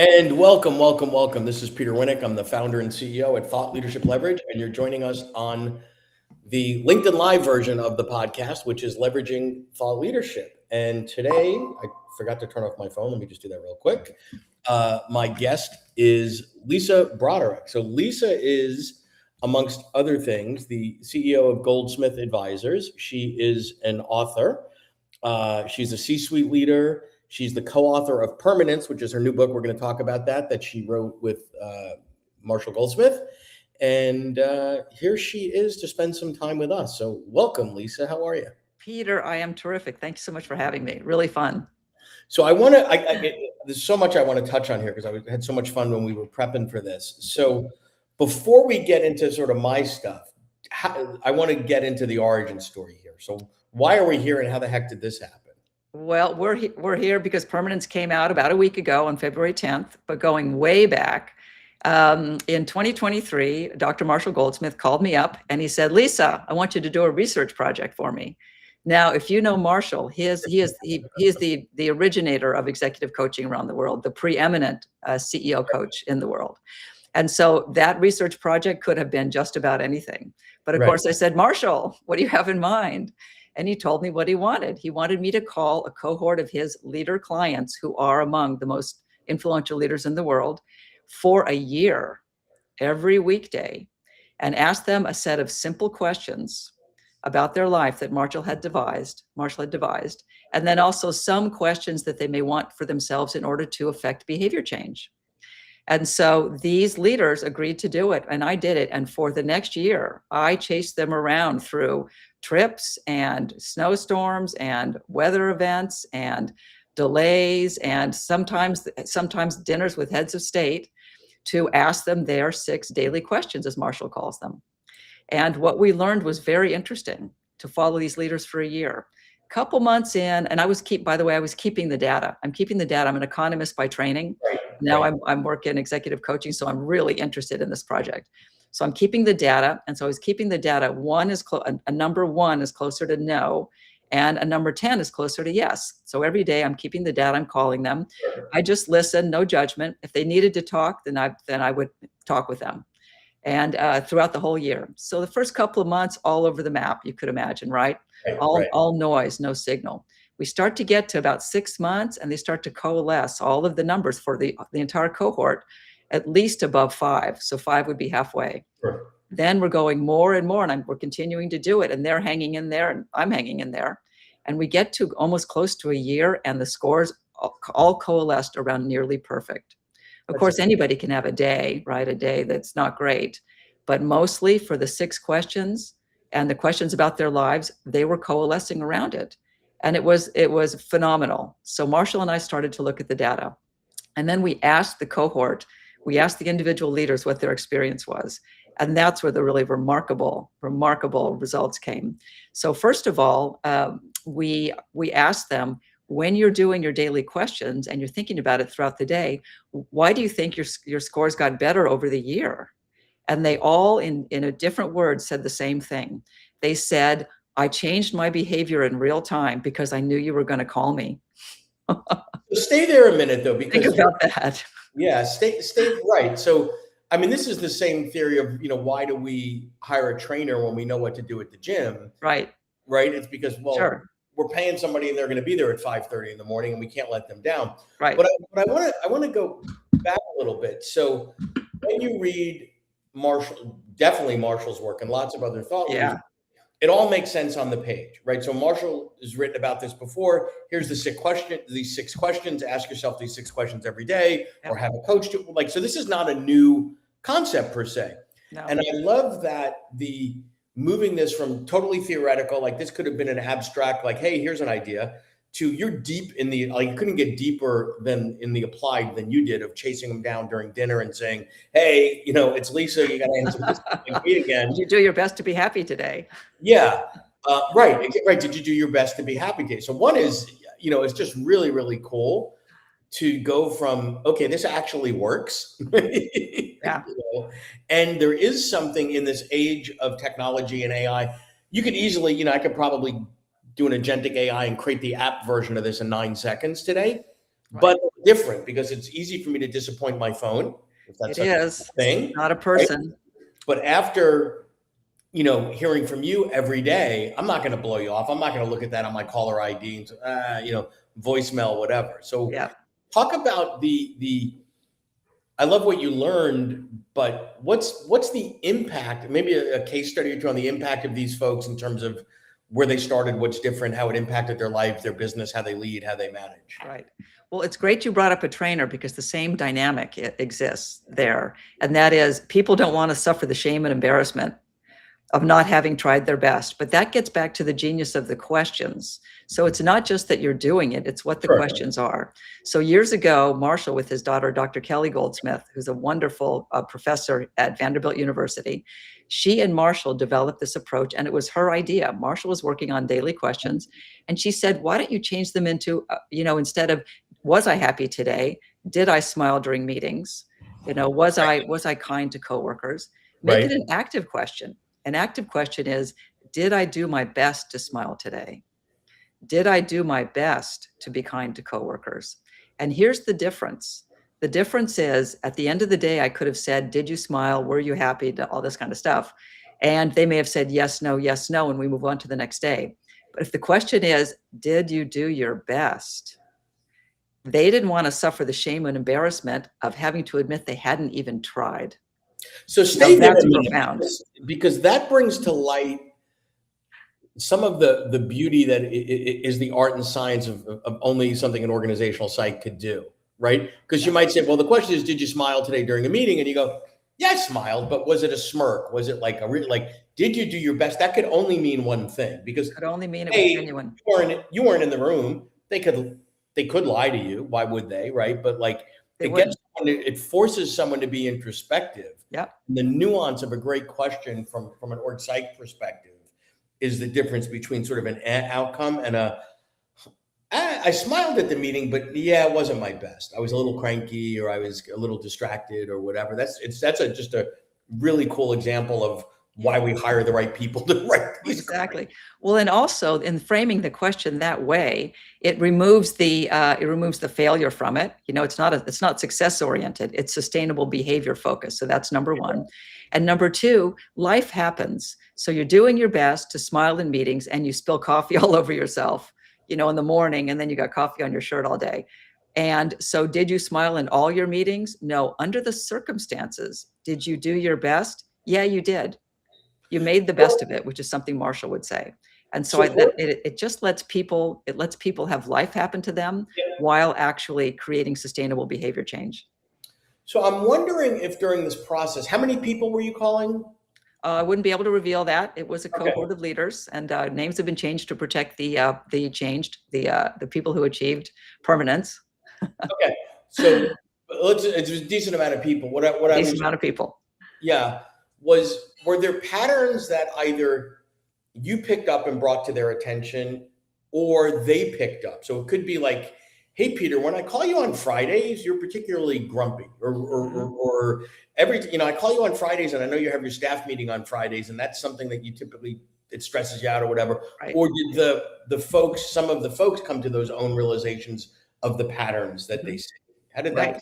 And welcome. This is Peter Winnick. I'm the founder and CEO at Thought Leadership Leverage, and you're joining us on the LinkedIn Live version of the podcast, which is leveraging thought leadership. And today, I forgot to turn off my phone. Let me just do that real quick. My guest is Lisa Broderick. So Lisa is, amongst other things, the CEO of Goldsmith Advisors. She is an author. She's a C-suite leader. She's the co-author of Permanence, which is her new book. We're going to talk about that she wrote with Marshall Goldsmith. And here she is to spend some time with us. So welcome, Lisa. How are you? Peter, I am terrific. Thank you so much for having me. Really fun. So there's so much I want to touch on here because I had so much fun when we were prepping for this. So before we get into sort of my stuff, I want to get into the origin story here. So why are we here and how the heck did this happen? Well, we're here because Permanence came out about a week ago on February 10th, but going way back, in 2023, Dr. Marshall Goldsmith called me up and he said, Lisa, I want you to do a research project for me. Now, if you know Marshall, he is the originator of executive coaching around the world, the preeminent CEO coach in the world. And so that research project could have been just about anything. But of course, I said, Marshall, what do you have in mind? And he told me what he wanted. He wanted me to call a cohort of his leader clients who are among the most influential leaders in the world for a year, every weekday, and ask them a set of simple questions about their life that Marshall had devised, and then also some questions that they may want for themselves in order to affect behavior change. And so these leaders agreed to do it, and I did it. And for the next year, I chased them around through trips and snowstorms and weather events and delays and sometimes dinners with heads of state to ask them their 6 daily questions, as Marshall calls them. And what we learned was very interesting, to follow these leaders for a year. Couple months in, and I was keeping the data. I'm keeping the data. I'm an economist by training. Now I'm working in executive coaching, so I'm really interested in this project. So I'm keeping the data, and so I was keeping the data. A number 1 is closer to no, and a number 10 is closer to yes. So every day I'm keeping the data. I'm calling them. I just listen, no judgment. If they needed to talk, then I would talk with them, and throughout the whole year. So the first couple of months, all over the map, you could imagine, right? All noise, no signal. We start to get to about 6 months, and they start to coalesce all of the numbers for the entire cohort, at least above 5. So 5 would be halfway. Sure. Then we're going more and more, and we're continuing to do it, and they're hanging in there, and I'm hanging in there. And we get to almost close to a year, and the scores all coalesced around nearly perfect. Of course, anybody can have a day, right? A day that's not great, but mostly for the 6 questions and the questions about their lives, they were coalescing around it. And it was phenomenal. So Marshall and I started to look at the data, and then we asked the cohort, we asked the individual leaders what their experience was. And that's where the really remarkable results came. So first of all, we asked them, when you're doing your daily questions and you're thinking about it throughout the day, why do you think your scores got better over the year? And they all, in a different word, said the same thing. They said, I changed my behavior in real time because I knew you were going to call me. Stay there a minute, though, because think about that. Yeah, stay right. So, I mean, this is the same theory of, why do we hire a trainer when we know what to do at the gym? Right. It's because, Sure, we're paying somebody and they're going to be there at 5:30 in the morning, and we can't let them down. right. But I want to go back a little bit. So when you read definitely Marshall's work and lots of other thought leaders, it all makes sense on the page, right? So Marshall has written about this before. Here's these 6 questions. Ask yourself these 6 questions every day, or have a coach do. So this is not a new concept per se. No. And I love that the moving this from totally theoretical, like this could have been an abstract, like, hey, here's an idea, to you're deep in the, you couldn't get deeper than in the applied than you did, of chasing them down during dinner and saying, hey, it's Lisa, you got to answer this again. Did you do your best to be happy today? Yeah. Right. Did you do your best to be happy today? So one is, it's just really, really cool to go from, okay, this actually works. Yeah. And there is something in this age of technology and AI. You could easily, I could probably do an agentic AI and create the app version of this in 9 seconds today. Right. But different because it's easy for me to disappoint my phone, if that's It such a is thing. not a Right? person. But after, hearing from you every day, I'm not going to blow you off. I'm not going to look at that on my caller ID and, voicemail, whatever. So Yeah. talk about I love what you learned, but what's the impact? Maybe a case study or two on the impact of these folks in terms of where they started, what's different, how it impacted their lives, their business, how they lead, how they manage. Right. Well, it's great you brought up a trainer because the same dynamic exists there. And that is people don't want to suffer the shame and embarrassment of not having tried their best. But that gets back to the genius of the questions. So it's not just that you're doing it, it's what the Sure. questions are. So years ago, Marshall with his daughter, Dr. Kelly Goldsmith, who's a wonderful professor at Vanderbilt University, she and Marshall developed this approach and it was her idea. Marshall was working on daily questions and she said, why don't you change them into, instead of, was I happy today? Did I smile during meetings? Was I kind to coworkers? Make it an active question. An active question is, did I do my best to smile today? Did I do my best to be kind to coworkers? And here's the difference. The difference is at the end of the day, I could have said, did you smile? Were you happy? All this kind of stuff. And they may have said yes, no, and we move on to the next day. But if the question is, did you do your best? They didn't want to suffer the shame and embarrassment of having to admit they hadn't even tried. So stay there that's profound. because that brings to light some of the beauty that is the art and science of only something an organizational psych could do, right? Because you might say, well, the question is, did you smile today during a meeting? And you go, yeah, I smiled, but was it a smirk? Was it like did you do your best? That could only mean one thing because it could only mean it was genuine. You weren't in the room. They could lie to you. Why would they? Right. But it forces someone to be introspective. Yeah. The nuance of a great question from an org psych perspective is the difference between sort of an outcome and I smiled at the meeting, but yeah, it wasn't my best. I was a little cranky or I was a little distracted or whatever. That's just a really cool example of why we hire the right people to write these. Exactly. Well, and also in framing the question that way, it removes the failure from it. It's not success oriented. It's sustainable behavior focused. So that's number one. And number two, life happens. So you're doing your best to smile in meetings and you spill coffee all over yourself, in the morning, and then you got coffee on your shirt all day. And so did you smile in all your meetings? No. Under the circumstances, did you do your best? Yeah, you did. You made the best of it, which is something Marshall would say. And so it just lets people have life happen to them while actually creating sustainable behavior change. So I'm wondering if during this process, how many people were you calling? I wouldn't be able to reveal that. It was a cohort of leaders, and names have been changed to protect the people who achieved permanence. Okay, so it's a decent amount of people. Amount of people. Yeah, were there patterns that either you picked up and brought to their attention, or they picked up? So it could be like, hey, Peter, when I call you on Fridays, you're particularly grumpy, or I call you on Fridays and I know you have your staff meeting on Fridays and that's something that you typically, it stresses you out or whatever. Right. Or did some of the folks come to those own realizations of the patterns that they see? How did that?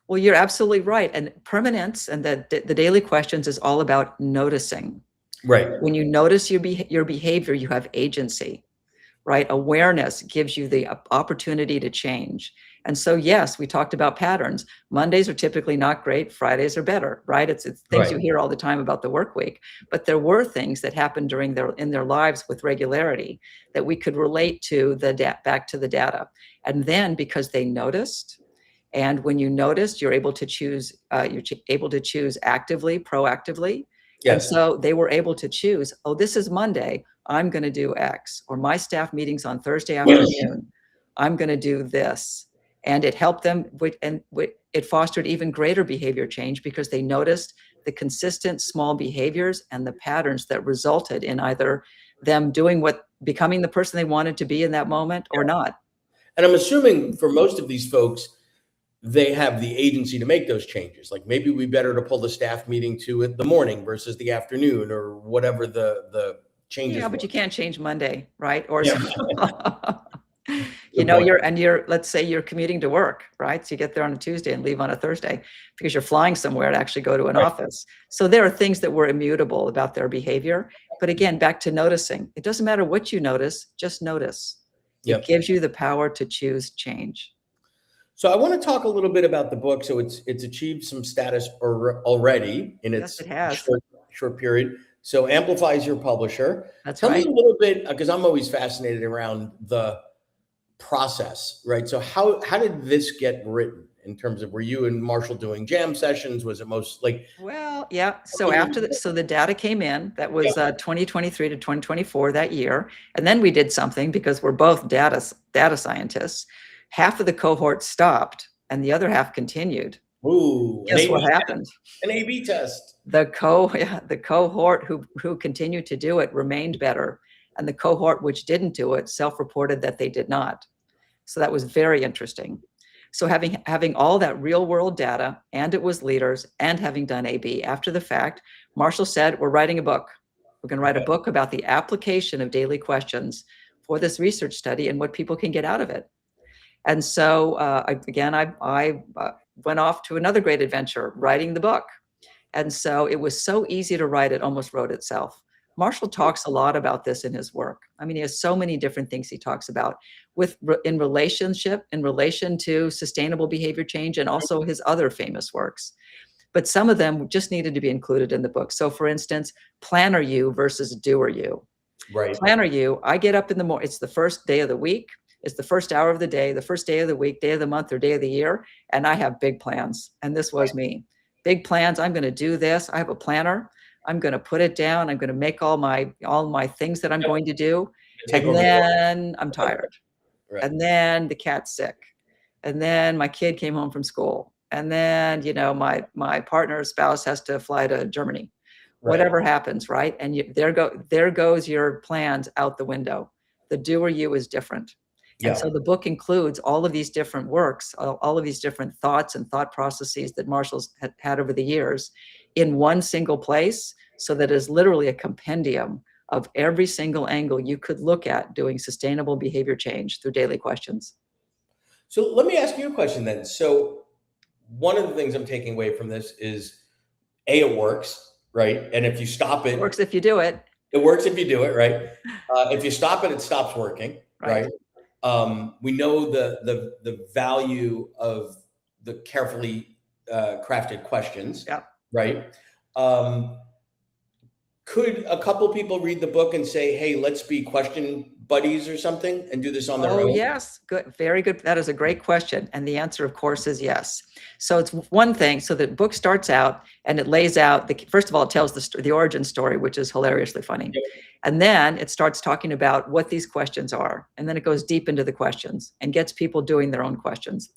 Well, you're absolutely right. And permanence and the daily questions is all about noticing. Right. When you notice your behavior, you have agency. Right? Awareness gives you the opportunity to change. And so, yes, we talked about patterns. Mondays are typically not great. Fridays are better, right? It's things you hear all the time about the work week. But there were things that happened in their lives with regularity that we could relate to back to the data. And then because they noticed, and when you noticed, you're able to choose actively, proactively. Yes. And so they were able to choose, oh, this is Monday, I'm going to do X, or my staff meeting's on Thursday afternoon, I'm going to do this. And it helped them, it fostered even greater behavior change because they noticed the consistent small behaviors and the patterns that resulted in either them becoming the person they wanted to be in that moment or not. And I'm assuming for most of these folks, they have the agency to make those changes. Like maybe we better to pull the staff meeting to the morning versus the afternoon or whatever the changes. Yeah, but you can't change Monday, right? Or You Good know, point. let's say you're commuting to work, right? So you get there on a Tuesday and leave on a Thursday because you're flying somewhere to actually go to an Right. office. So there are things that were immutable about their behavior. But again, back to noticing. It doesn't matter what you notice, just notice. It Yep. gives you the power to choose change. So I want to talk a little bit about the book. So it's achieved some status already in Yes, its it has. short period. So Amplify is your publisher. That's Tell me right. a little bit, because I'm always fascinated around the process, right? So how did this get written in terms of, were you and Marshall doing jam sessions? Was it most like, Well, yeah. So so the data came in, that was yeah, 2023 to 2024 that year. And then we did something because we're both data scientists. Half of the cohort stopped and the other half continued. ooh, Guess what happened? An A/B test. The cohort who continued to do it remained better. And the cohort which didn't do it self-reported that they did not. So that was very interesting. So having all that real world data, and it was leaders, and having done A/B after the fact, Marshall said, we're writing a book. We're going to write a book about the application of daily questions for this research study and what people can get out of it. And so I went off to another great adventure, writing the book. And so it was so easy to write, it almost wrote itself. Marshall talks a lot about this in his work. I mean, he has so many different things he talks about in relation to sustainable behavior change, and also his other famous works. But some of them just needed to be included in the book. So for instance, planner you versus doer you. Right. Planner you, I get up in the morning, it's the first day of the week, it's the first hour of the day, the first day of the week, day of the month, or day of the year, and I have big plans. And this was me. Big plans. I'm going to do this. I have a planner. I'm going to put it down. I'm going to make all my things that I'm going to do. Take And over. then I'm tired. Right. And then the cat's sick. And then my kid came home from school. And then, my partner's spouse has to fly to Germany. Right. Whatever happens, right? And there goes your plans out the window. The doer you is different. Yeah. And so the book includes all of these different works, all of these different thoughts and thought processes that Marshall's had over the years in one single place, so that is literally a compendium of every single angle you could look at doing sustainable behavior change through daily questions. So let me ask you a question then. So one of the things I'm taking away from this is, it works, right? And if you stop it, It works if you do it. It works if you do it, right? If you stop it, it stops working, right? We know the value of the carefully crafted questions, Yeah. right? Could a couple people read the book and say, "Hey, let's be question buddies or something," and do this on their Oh, own? yes. Good. Very good. That is a great question. And the answer, of course, is yes. So it's one thing. So the book starts out and it lays out first of all, it tells the origin story, which is hilariously funny. Yep. And then it starts talking about what these questions are. And then it goes deep into the questions and gets people doing their own questions.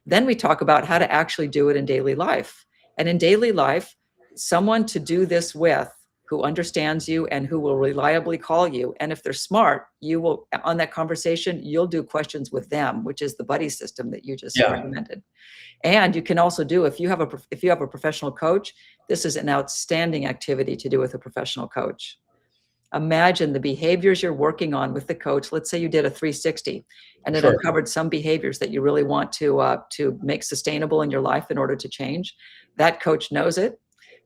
Then we talk about how to actually do it in daily life. And in daily life, someone to do this with, who understands you and who will reliably call you. And if they're smart, you will, on that conversation, you'll do questions with them, which is the buddy system that you just recommended. And you can also do, if you have a professional coach, this is an outstanding activity to do with a professional coach. Imagine the behaviors you're working on with the coach. Let's say you did a 360 and it uncovered some behaviors that you really want to make sustainable in your life in order to change. That coach knows it.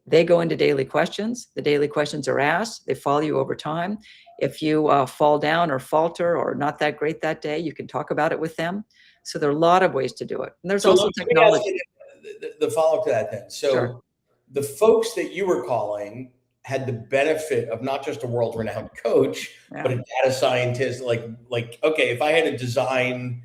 They go into daily questions. The daily questions are asked. They follow you over time. If you fall down or falter or not that great that day, you can talk about it with them. So there are a lot of ways to do it. And there's also technology. The follow-up to that then. So the folks that you were calling had the benefit of not just a world-renowned coach, but a data scientist. Like, okay, if I had to design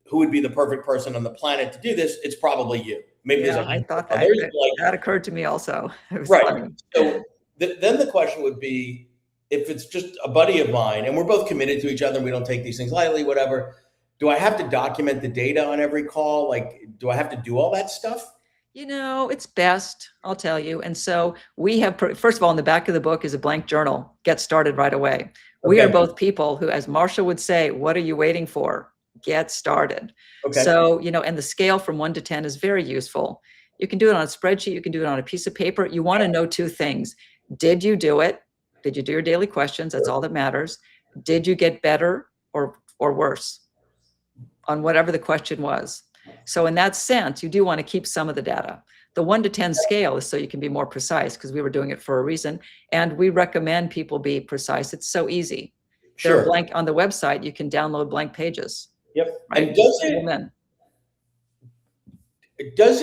who would be the perfect person on the planet to do this, it's probably you. Maybe I thought that occurred to me also. Right. So then the question would be, if it's just a buddy of mine and we're both committed to each other and we don't take these things lightly, whatever, do I have to document the data on every call? Like, do I have to do all that stuff? It's best, I'll tell you. And so we have, first of all, in the back of the book is a blank journal. Get started right away. We are both people who, as Marshall would say, what are you waiting for? Get started. So, and the scale from 1 to 10 is very useful. You can do it on a spreadsheet. You can do it on a piece of paper. You want to know two things. Did you do it? Did you do your daily questions? That's all that matters. Did you get better or worse? on whatever the question was. So in that sense, you do want to keep some of the data. The 1 to 10 scale is so you can be more precise, because we were doing it for a reason. And we recommend people be precise. It's so easy. They're Sure. blank on the website. You can download blank pages. Yep. Right? And Does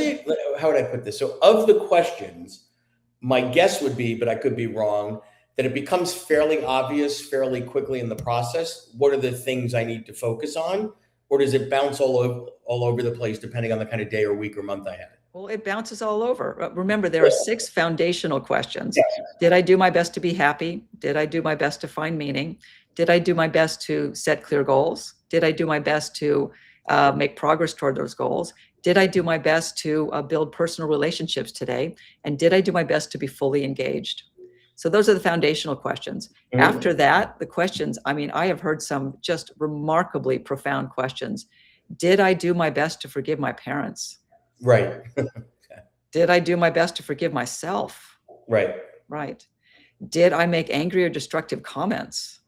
how would I put this? So of the questions, my guess would be, but I could be wrong, that it becomes fairly obvious fairly quickly in the process. What are the things I need to focus on? Or does it bounce all over the place depending on the kind of day or week or month I had? Well, it bounces all over. Remember, there are 6 foundational questions. Yes. Did I do my best to be happy? Did I do my best to find meaning? Did I do my best to set clear goals? Did I do my best to make progress toward those goals? Did I do my best to build personal relationships today? And did I do my best to be fully engaged? So those are the foundational questions. Mm-hmm. After that, the questions, I mean, I have heard some just remarkably profound questions. Did I do my best to forgive my parents? Right. Did I do my best to forgive myself? Right. Right. Did I make angry or destructive comments?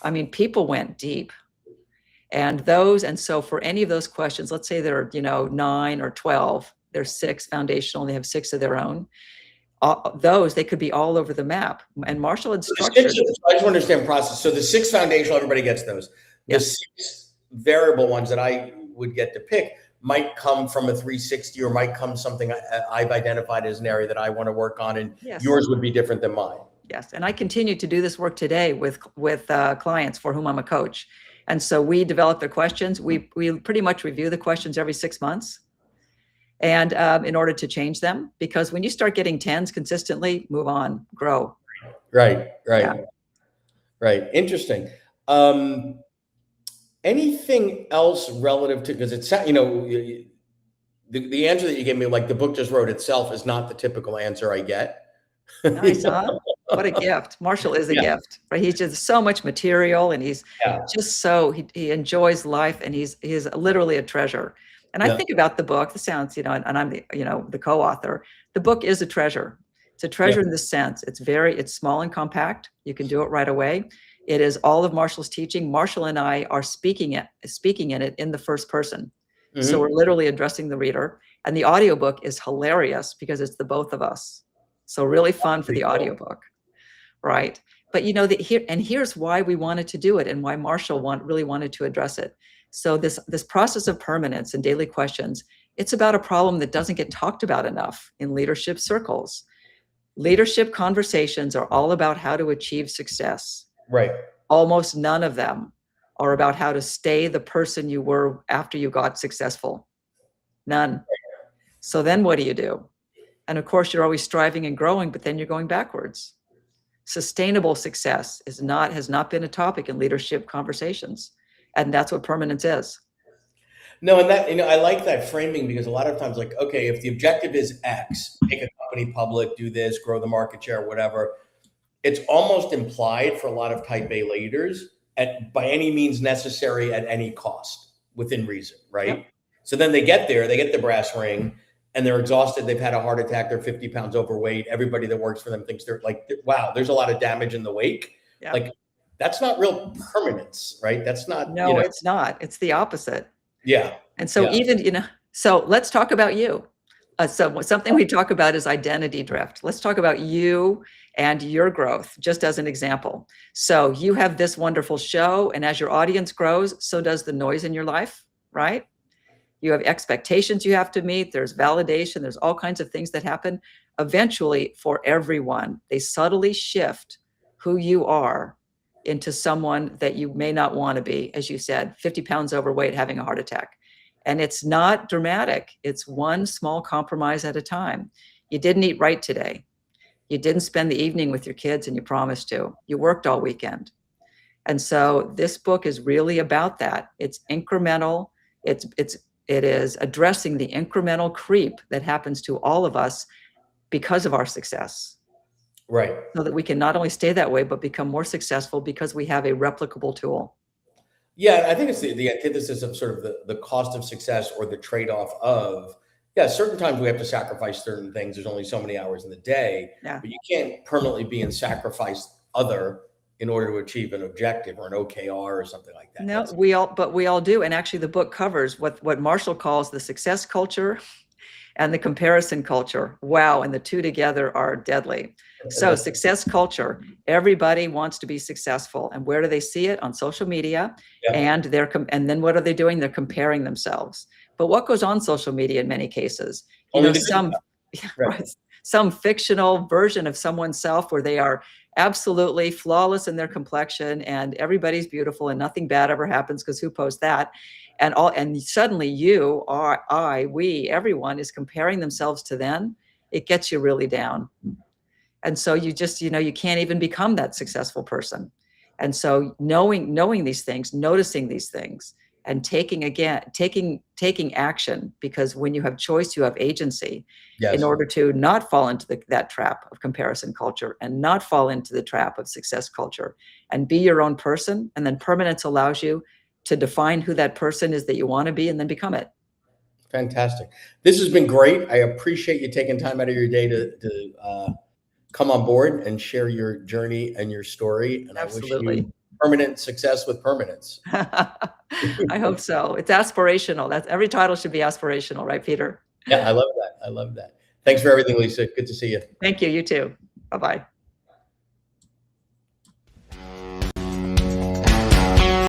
I mean, people went deep. And so for any of those questions, let's say there are, 9 or 12, there's 6 foundational, and they have 6 of their own. Those, they could be all over the map. And Marshall had structured. I just want to understand process. So the 6 foundational, everybody gets those. The Yes. 6 variable ones that I would get to pick might come from a 360 or might come something I've identified as an area that I want to work on, and Yes. yours would be different than mine. Yes, and I continue to do this work today with clients for whom I'm a coach. And so we develop the questions. We pretty much review the questions every 6 months, and in order to change them, because when you start getting 10s consistently, move on, grow. Right. Yeah. Right. Interesting. Anything else relative to, because it's, the answer that you gave me, like the book just wrote itself, is not the typical answer I get. Nice, huh? What a gift. Marshall is a gift, right? He's just so much material, and he's just he enjoys life, and he's literally a treasure. And I think about the book, the sounds, and I'm the co-author. The book is a treasure. It's a treasure in the sense it's small and compact. You can do it right away. It is all of Marshall's teaching. Marshall and I are speaking in it in the first person. Mm-hmm. So we're literally addressing the reader. And the audiobook is hilarious because it's the both of us. So really fun for the audiobook, right? But here's why we wanted to do it, and why Marshall really wanted to address it. So this process of permanence and daily questions, it's about a problem that doesn't get talked about enough in leadership circles. Leadership conversations are all about how to achieve success. Right. Almost none of them are about how to stay the person you were after you got successful. None. So then what do you do? And of course, you're always striving and growing, but then you're going backwards. Sustainable success has not been a topic in leadership conversations. And that's what permanence is. No, and that, I like that framing, because a lot of times, like, okay, if the objective is X, make a company public, do this, grow the market share, whatever, it's almost implied for a lot of type A leaders by any means necessary at any cost within reason, right? Yep. So then they get there, they get the brass ring, and they're exhausted. They've had a heart attack. They're 50 pounds overweight. Everybody that works for them thinks they're like, wow, there's a lot of damage in the wake. Yep. Like, that's not real permanence, right? That's not. No, it's not. It's the opposite. Yeah. And so so let's talk about you. So something we talk about is identity drift. Let's talk about you and your growth, just as an example. So you have this wonderful show, and as your audience grows, so does the noise in your life, right? You have expectations you have to meet. There's validation. There's all kinds of things that happen. Eventually, for everyone, they subtly shift who you are into someone that you may not want to be. As you said, 50 pounds overweight, having a heart attack. And it's not dramatic. It's one small compromise at a time. You didn't eat right today. You didn't spend the evening with your kids, and you promised to. You worked all weekend. And so this book is really about that. It's incremental. It is addressing the incremental creep that happens to all of us because of our success. Right. So that we can not only stay that way, but become more successful because we have a replicable tool. Yeah, I think it's the antithesis of sort of the cost of success, or the trade-off of, certain times we have to sacrifice certain things. There's only so many hours in the day, but you can't permanently be in sacrifice other in order to achieve an objective or an OKR or something like that. No, we all do. And actually the book covers what Marshall calls the success culture and the comparison culture. Wow. And the two together are deadly. So success culture, everybody wants to be successful. And where do they see it? On social media. Yeah. And then what are they doing? They're comparing themselves. But what goes on social media in many cases? Some fictional version of someone's self where they are absolutely flawless in their complexion and everybody's beautiful and nothing bad ever happens, because who posts that? And suddenly everyone is comparing themselves to them. It gets you really down. And so you just, you can't even become that successful person. And so knowing these things, noticing these things, and taking action, because when you have choice, you have agency. Yes. In order to not fall into that trap of comparison culture and not fall into the trap of success culture and be your own person. And then Permanence allows you to define who that person is that you want to be and then become it. Fantastic. This has been great. I appreciate you taking time out of your day to come on board and share your journey and your story. And absolutely. I wish you permanent success with Permanence. I hope so. It's aspirational. Every title should be aspirational, right, Peter? Yeah, I love that. I love that. Thanks for everything, Lisa. Good to see you. Thank you. You too. Bye-bye.